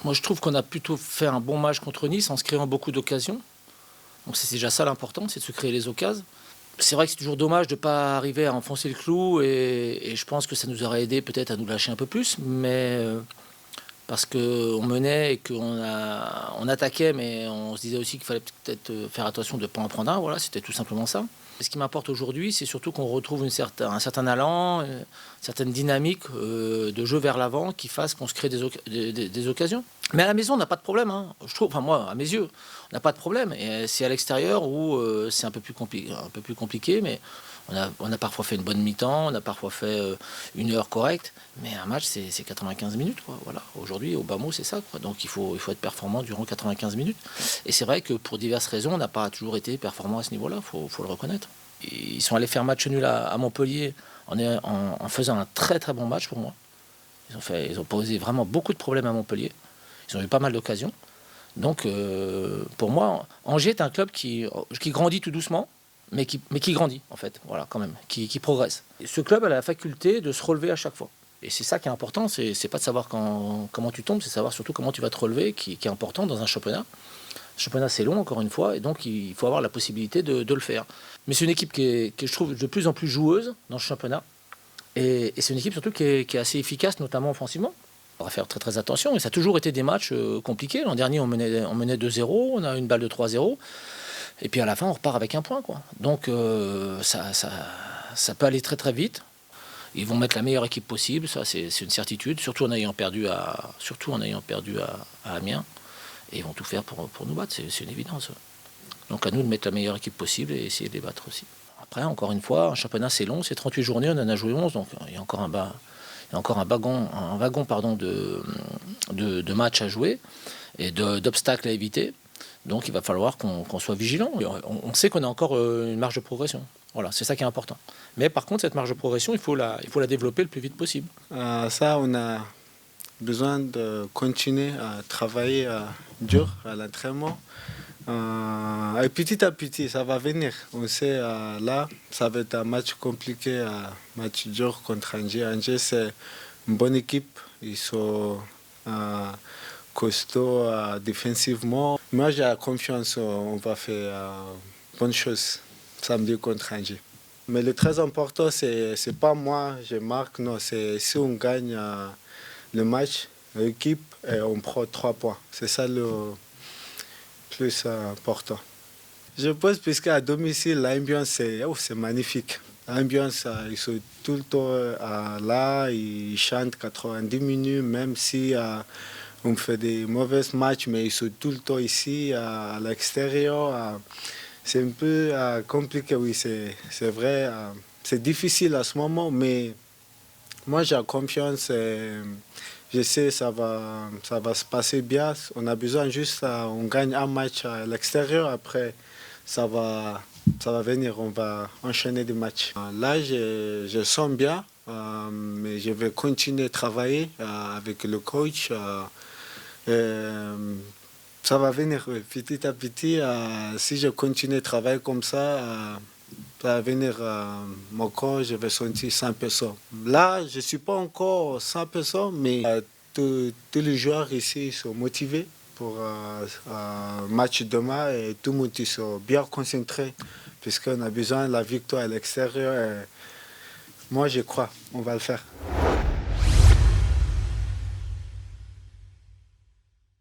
Moi, je trouve qu'on a plutôt fait un bon match contre Nice en se créant beaucoup d'occasions. Donc c'est déjà ça l'important, c'est de se créer les occasions. C'est vrai que c'est toujours dommage de ne pas arriver à enfoncer le clou et je pense que ça nous aurait aidé peut-être à nous lâcher un peu plus, mais parce qu'on menait et on attaquait, mais on se disait aussi qu'il fallait peut-être faire attention de ne pas en prendre un, voilà, c'était tout simplement ça. Ce qui m'importe aujourd'hui, c'est surtout qu'on retrouve un certain allant, une certaine dynamique de jeu vers l'avant qui fasse qu'on se crée des occasions. Mais à la maison, on n'a pas de problème, hein. Je trouve, enfin moi, à mes yeux, on n'a pas de problème. Et c'est à l'extérieur où c'est un peu plus compliqué, mais on a parfois fait une bonne mi-temps, on a parfois fait une heure correcte, mais un match, c'est 95 minutes, quoi. Voilà. Aujourd'hui, au bas mot, c'est ça, quoi. Donc il faut être performant durant 95 minutes. Et c'est vrai que pour diverses raisons, on n'a pas toujours été performant à ce niveau-là, faut le reconnaître. Ils sont allés faire match nul à Montpellier en faisant un très très bon match pour moi. Ils ont posé vraiment beaucoup de problèmes à Montpellier. Ils ont eu pas mal d'occasions. Donc pour moi, Angers est un club qui grandit tout doucement, mais qui grandit en fait, voilà, quand même, qui progresse. Et ce club a la faculté de se relever à chaque fois. Et c'est ça qui est important, c'est pas de savoir comment tu tombes, c'est savoir surtout comment tu vas te relever, qui est important dans un championnat. Le championnat c'est long encore une fois, et donc il faut avoir la possibilité de le faire. Mais c'est une équipe qui est, je trouve, de plus en plus joueuse dans ce championnat. Et c'est une équipe surtout qui est assez efficace, notamment offensivement. On va faire très très attention. Et ça a toujours été des matchs compliqués. L'an dernier, on menait 2-0, on a une balle de 3-0. Et puis à la fin, on repart avec un point, quoi. Donc ça peut aller très très vite. Ils vont mettre la meilleure équipe possible, ça c'est une certitude, surtout en ayant perdu à Amiens. Et ils vont tout faire pour nous battre, c'est une évidence. Donc à nous de mettre la meilleure équipe possible et essayer de les battre aussi. Après, encore une fois, un championnat c'est long, c'est 38 journées, on en a joué 11, donc il y a encore un wagon de matchs à jouer et d'obstacles à éviter. Donc il va falloir qu'on soit vigilant. On sait qu'on a encore une marge de progression. Voilà, c'est ça qui est important. Mais par contre, cette marge de progression, il faut la développer le plus vite possible. Ça, on a besoin de continuer à travailler dur à l'entraînement. Et petit à petit, ça va venir. On sait, là, ça va être un match compliqué, un match dur contre Angers. Angers, c'est une bonne équipe. Ils sont costauds défensivement. Moi, j'ai confiance, on va faire bonne chose samedi contre Angers. Mais le très important, c'est pas moi, je marque, non, c'est si on gagne le match, l'équipe, et on prend 3 points. C'est ça le plus important. Je pense puisqu'à domicile, l'ambiance, c'est magnifique. L'ambiance, ils sont tout le temps là, ils chantent 90 minutes, même si on fait des mauvais matchs, mais ils sont tout le temps ici, à l'extérieur. C'est un peu compliqué, oui, c'est vrai. C'est difficile à ce moment, mais moi j'ai confiance. Je sais que ça va se passer bien. On a besoin juste, on gagne un match à l'extérieur, après ça va venir, on va enchaîner des matchs. Là, je sens bien, mais je vais continuer à travailler avec le coach. Ça va venir, oui, petit à petit. Si je continue à travailler comme ça va venir mon corps, je vais sentir 100%. Là, je ne suis pas encore 100%, mais tous les joueurs ici sont motivés pour un match demain et tout le monde est bien concentré puisqu'on a besoin de la victoire à l'extérieur. Moi, je crois, on va le faire.